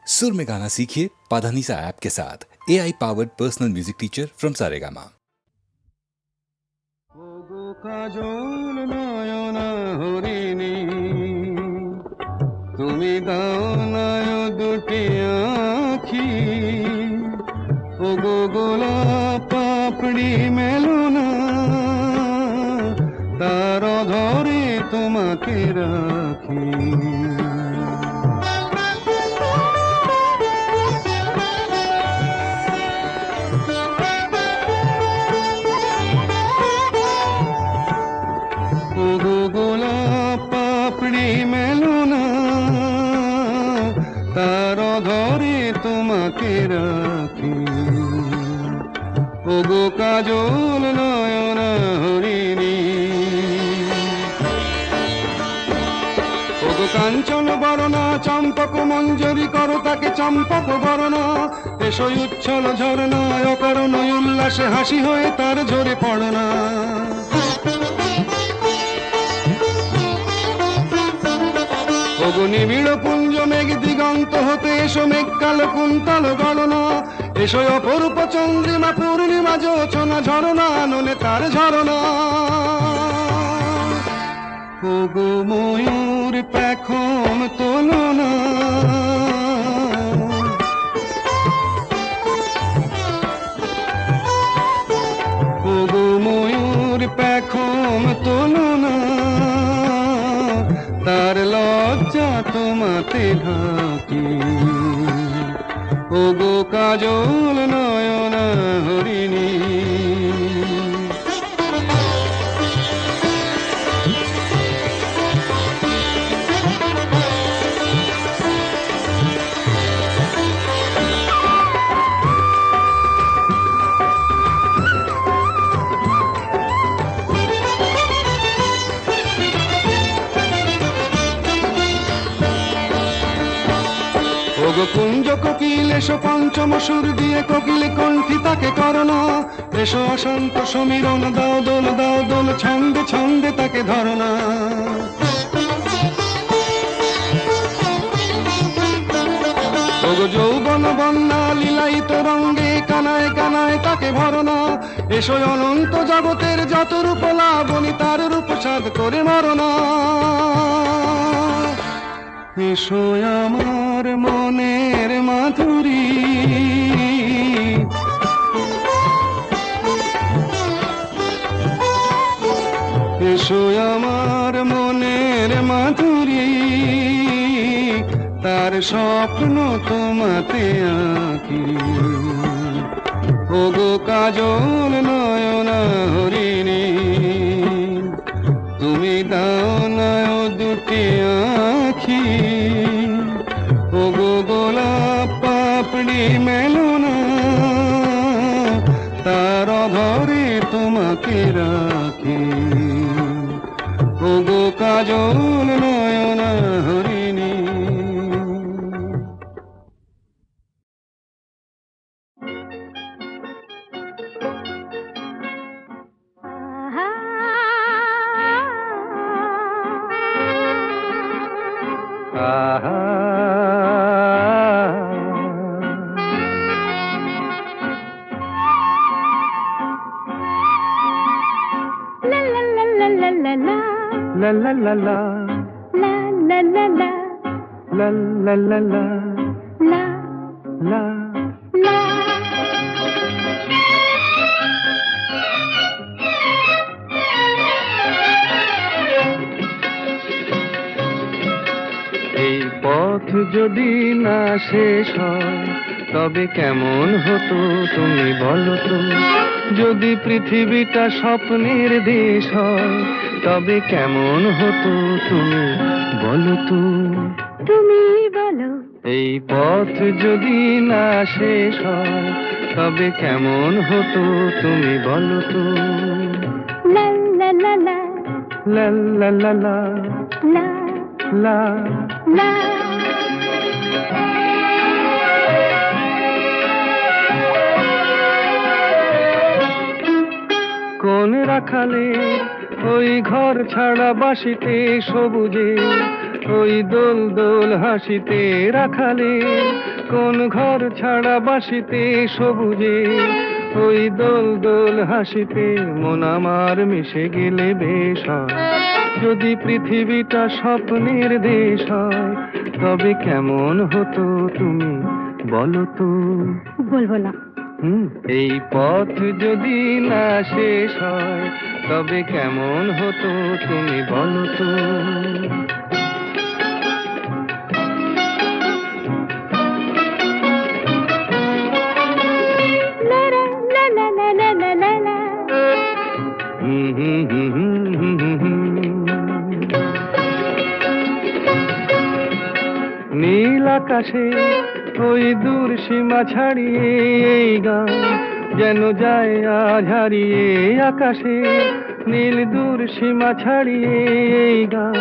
सुर में गाना सीखिए पाधानीसा ऐप के साथ AI powered personal music teacher from Saregama. কাজল নয়ন হরিণী তুমি দাও নয় দুটি আখি ও গো গোলাপ পাপড়ি মেলো না তার ধরে তোমাকে রাখি তার ধরে তোমাকে রাখি ওগো কাজল নয়ন হরিণী ওগো কাঞ্চন বরণা চম্পক মঞ্জরি করো তাকে চম্পক বরণা এসো উচ্ছল ঝরনা অকারণ উল্লাসে হাসি হয়ে তার ঝরে পড়না ওগো নিবিড় পুঞ্জ মেঘ দিগন্ত হতে এসো মেঘ কালো কুন্তল গণনা এসো অপরূপ চন্দ্রিমা পূর্ণিমা যোচনা ঝরনা নলে তার ঝরনা ওগো ময়ূর পেখম তোলনা ওগো ময়ূর পেখম তোলনা তার লজ্জা তোমাতে ঢাকি ওগো কাজল নয়ন হরিণী ওগো কুঞ্জ কোকিল এসো পঞ্চম সুর দিয়ে কোকিল কণ্ঠী তাকে করোনা এসো অশান্ত সমীরণ দাও দোল ছন্দে ছন্দে তাকে ধরনা ওগো যৌবন বন্যা লীলায়িত রঙ্গে কানায় কানায় তাকে ভরনা এসো অনন্ত জগতের যত রূপ লাবণী তার রূপ সাধ করে মরনা এসো আমার মনের মাধুরী এসো আমার মনের মাধুরী তার স্বপ্ন তোমাতে আঁকি ওগো কাজল নয়ন হরিণী তুমি দাও নয় দুটি আখি ওগো গোলাপ পাপড়ি মেলো না তার ধরে তোমাকে রাখি ওগো কাজল নয়ন হরিণী La la la la La la la la la la la la la la la এই পথ যদি না শেষ হয় তবে কেমন হতো তুমি বলো তো যদি পৃথিবীটা স্বপ্নের দেশ হয় তবে কেমন হতো তুমি বলো তো তুমি বলো এই পথ যদি না শেষ হয় তবে কেমন হতো তুমি বলো তো লা লা লা লা লা লা লা লা লা লা লা কোন রাখালে ওই ঘর ছাড়া বাসিতে সবুজে ওই দোল দোল হাসিতে রাখালে, কোন ঘর ছাড়া বাসিতে সবুজে, ওই দোল দোল হাসিতে মন আমার মিশে গেলে বেশ হয়। যদি পৃথিবীটা স্বপ্নের দেশ হয়, তবে কেমন হতো তুমি বলো তো? বলবো না। এই পথ যদি না শেষ হয়, তবে কেমন হতো তুমি বলো তো? লা লা লা লা লা লা লা লা। নীল আকাশে ওই দূর সীমা ছাড়িয়ে এই গান যেন যায় আজ হারিয়ে। আকাশে নীল দূর সীমা ছাড়িয়ে এই গান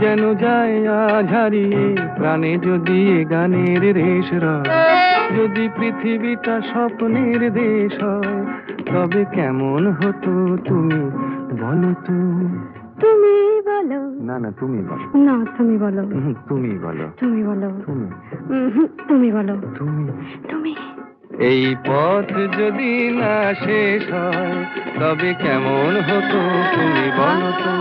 যেন যায় আজ হারিয়ে। প্রাণে যদি এ গানের রেশ রয়, যদি পৃথিবীটা স্বপ্নের দেশ হয়, তবে কেমন হতো তুমি বলো তো? তুমি বলো। না না, তুমি বলো। না, তুমি বলো। তুমি বলো। তুমি বলো। তুমি তুমি বলো। তুমি তুমি। এই পথ যদি না শেষ হয়, তবে কেমন হতো তুমি বলো তো?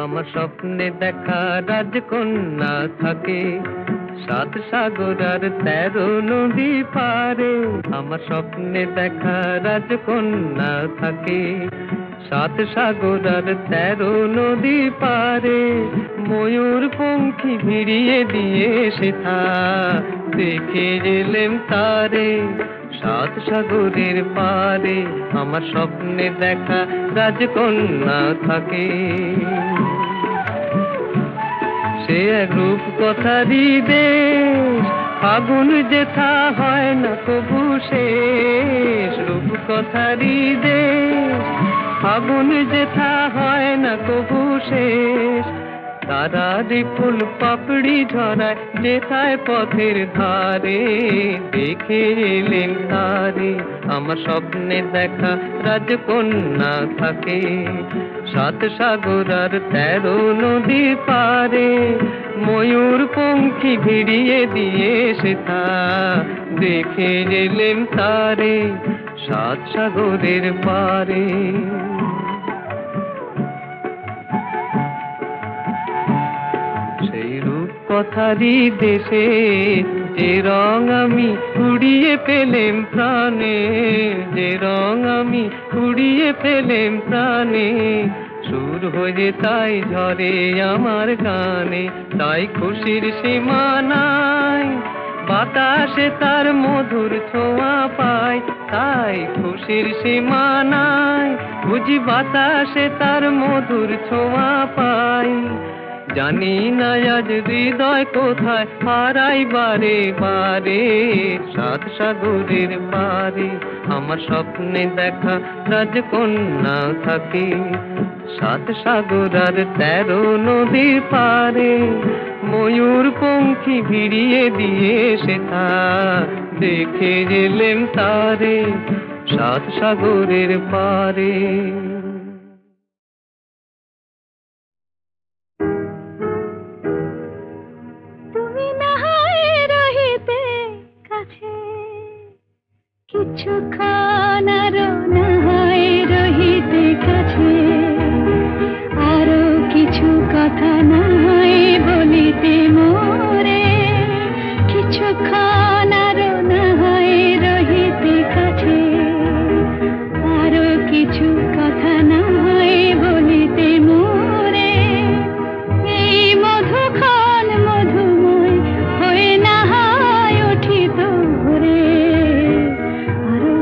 আমার স্বপ্নে দেখা রাজকন্যা থাকে 7 সাগর আর 13 নদী পারে। আমার স্বপ্নে দেখা রাজকন্যা থাকে 7 সাগর আর 13 নদী পারে। ময়ূর পঙ্খী ভিড়িয়ে দিয়ে সেথা দেখে গেলেম তারে 7 সাগরের পারে। আমার স্বপ্নে দেখা রাজকন্যা থাকে। সে এক রূপ কথারই দেশ, ফাগুন যেথা হয় না কবু শেষ। রূপ কথারই দেশ, ফাগুন যেথা হয় না কবু শেষ। তারারি ফুল পাপড়ি ঝরায় যেথায় পথের ধারে, দেখে এলেন তারে। আমার স্বপ্নে দেখা রাজকন্যা থাকে 7 সাগর আর 13 নদী পারে। ময়ূর পঙ্খী ভিড়িয়ে দিয়ে সেথা দেখে এলেন তারে 7 সাগরের পারে। সেই রূপ কথারই দেশে যে রং আমি কুড়িয়ে পেলেম প্রাণে, যে রং আমি কুড়িয়ে পেলেম প্রাণে। সুর হয়ে তাই ঝরে আমার গানে, তাই খুশির সীমা নাই। বাতাসে তার মধুর ছোঁয়া পাই, তাই খুশির সীমা নাই। বুঝি বাতাসে তার মধুর ছোঁয়া পাই। জানি না আজ হৃদয় কোথায় হারাই বারে বারে 7 সাগরের পারে। আমার স্বপ্নে দেখা রাজকন্যা থাকে 7 সাগর আর 13 নদীর পারে। ময়ূর পঙ্খী ভিড়িয়ে দিয়ে সেথা দেখে গেলেম তারে 7 সাগরের পারে। কিছুক্ষণ আরো না হয় রহিতে কাছে, আরো কিছু কথা না হয় বলিতে মোরে। কিছুক্ষণ আরো না হয় রহিতে কাছে, আরো কিছু কথা না হয় বলিতে মোরে। এই মধুক্ষণ মধুময় হয়ে না হয় উঠিত ভোরে, আরো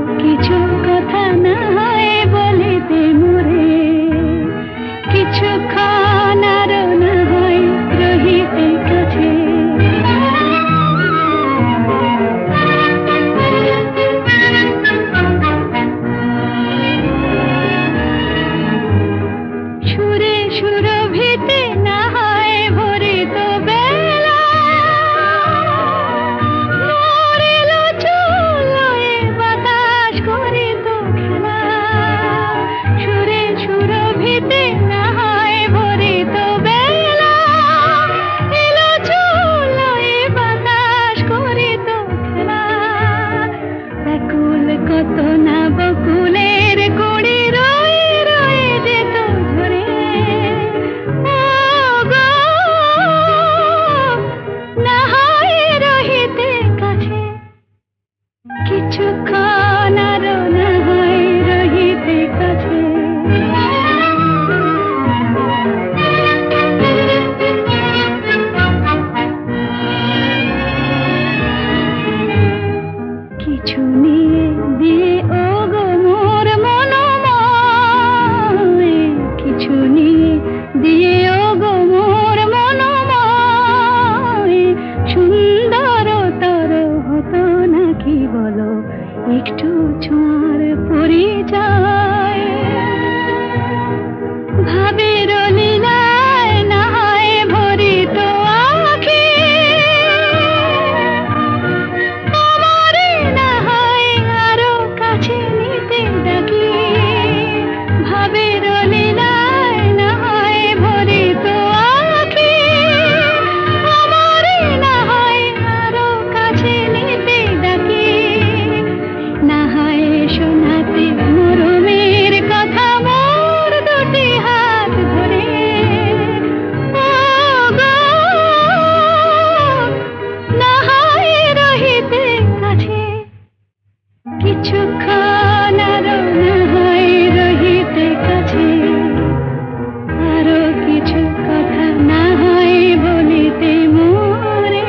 ভিতে না হয় ভরিত বেলা মোর এলো চুলোয় বাতাস করিত খেলা সুরে সুরভিতে না হয় ভরিত বেলা এলো চুলোয় বাতাস করিত খেলা ব্যাকুল কত না বকুলের কুড়ি রয়ে রয়ে যেত ঝরে ও গো না হয় রহিতে কাছে কিছুক্ষণ আরো না হয় রহিতে কাছে কিছু নিয়ে দিয়ে ও গো মোর মনোময় কিছু নিয়ে দিয়ে ও গো মোর মনোময় সুন্দরতর হতো নাকি বলো একটু ছোঁয়ার পরিচয় ভাবের লীলায় না হয় ভরিত আঁখি আমারে না হয় আরো কাছে নিতে ডাকি ভাবের লীলায় না হয় ভরিত আঁখি আমারে না হয় আরো কাছে নিতে ডাকি না হয় শোনাতে মরমের কথা মোর দুটি হাত ধরে ও গো না হয় রহিতে কাছে কিছুক্ষণ আরো না হয় রহিতে কাছে আরো কিছু কথা না হয় বলিতে মোরে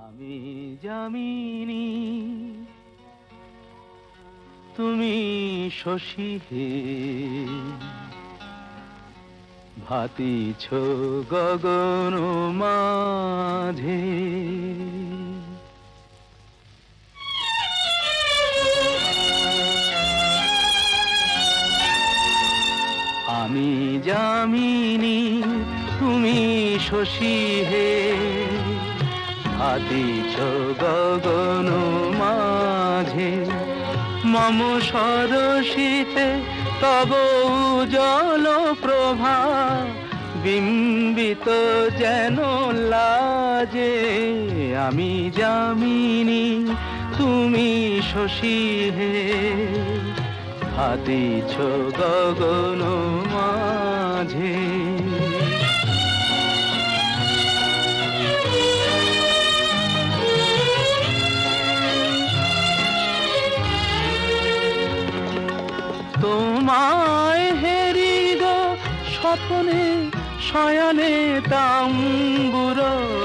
আমি যামিনী তুমি শশী হে ভাতিছ গগন মাঝে আমি যামিনী তুমি শশী হে ভাতিছ গগন মাঝে মম সরসিতে তব উজ্জ্বল প্রভা বিম্বিত যেন লাজে আমি যামিনী তুমি শশী হে ভাতিছ গগন মাঝে তোমায় হেরি গো স্বপ্নে শয়নে তাম্বুর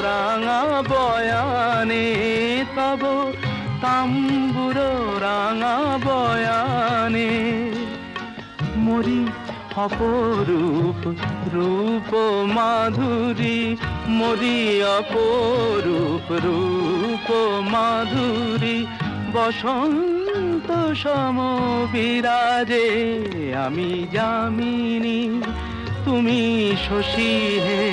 রাঙা বয়ানে তব তাম্বুর রাঙা বয়ানে মরি অপরূপ রূপ মাধুরী মরি অপরূপ রূপ মাধুরী বসন্ত সম বিরাজে আমি যামিনী তুমি শশী হে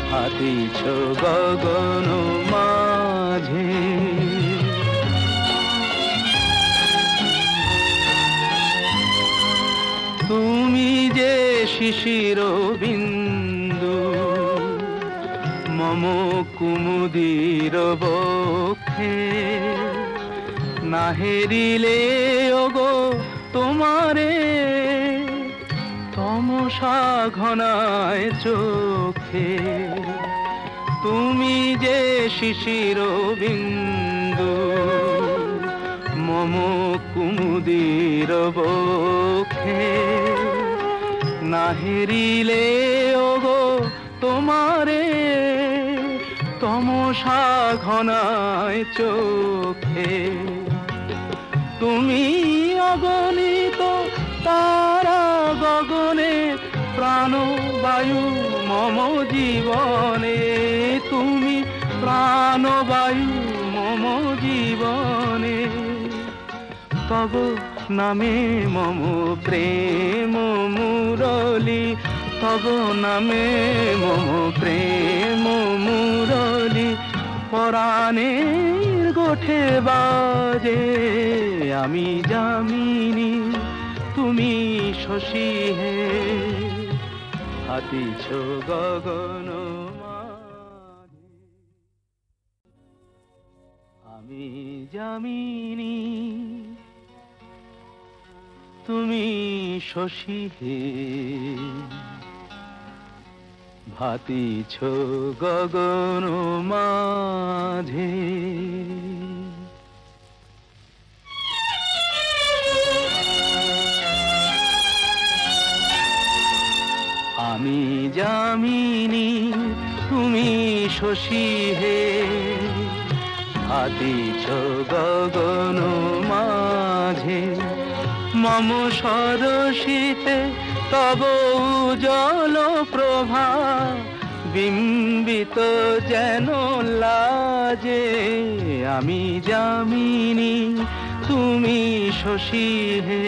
ভাতিছ গগন মাঝে তুমি যে শিশির বিন্দু মম কুমুদির বক্ষে না হেরিলে ওগো তোমারে তমসা ঘনায় চোখে তুমি যে শিশির বিন্দু মম কুমুদির বক্ষে না হেরিলে ওগো তোমারে তমসা ঘনায় চোখে তুমি অগণিত তারা গগনে প্রাণবায়ু মম জীবনে তুমি প্রাণবায়ু মম জীবনে তব নামে মম প্রেম মুরলি, তব নামে মম প্রেম মুরলি, পরাণের গোঠে বাজে। আমি যামিনী তুমি শশী হে, হাতিছ গগন মাঝে। আমি যামিনী তুমি শশী হে, ভাতিছ গগন মাঝে। আমি যামিনী তুমি শশী হে, ভাতিছ গগন মাঝে। মম সরসিতে তব উজ্জ্বল প্রভা, বিম্বিত যেন লাজে। আমি যামিনী তুমি শশী হে,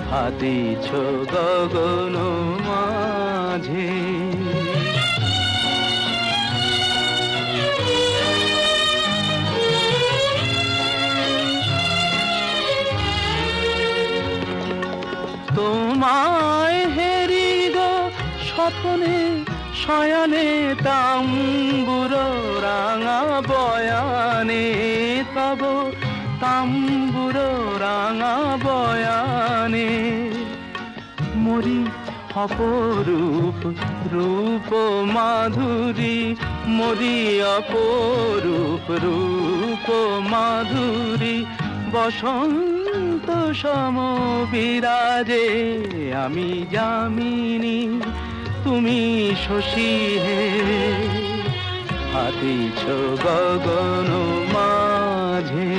ভাতিছ গগন মাঝে। তোমায় হেরি গো স্বপ্নে শয়নে, তাম্বুর রাঙা বয়ানে, তব তাম্বুর রাঙা বয়ানে। মরি অপরূপ রূপ মাধুরী, মরি অপরূপ রূপ মাধুরী, বসন্ত সম বিরাজে। আমি যামিনী তুমি শশী হে, হাতিছ গগন মাঝে।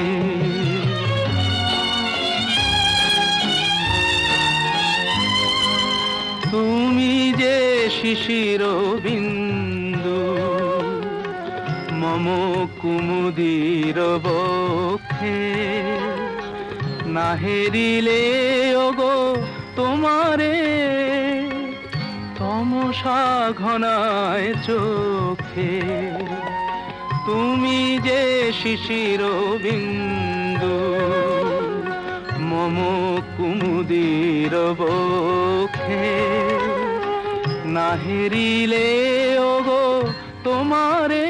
তুমি যে শিশির বিন্দু মম কুমুদির বক্ষে, না হেরিলে ওগো তোমারে, তমসা ঘনায় চোখে। তুমি যে শিশির বিন্দু মম কুমুদির বক্ষে, না হেরিলে ওগো তোমারে,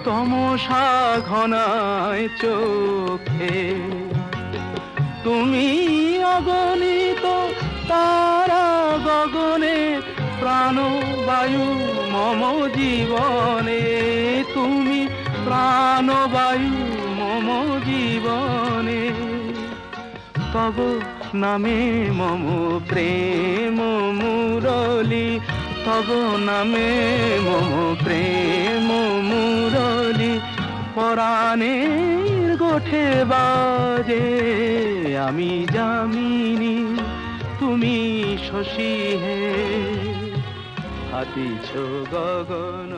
তমসা ঘনায় চোখে। তুমি অগণিত তারা গগনে, প্রাণবায়ু মম জীবনে। তুমি প্রাণবায়ু মম জীবনে, তব নামে মম প্রেম মুরলি, তব নামে মম প্রেম মুরলি, পরাণের গোঠে বাজে। আমি যামিনী তুমি শশী হে, হাতিছ গগন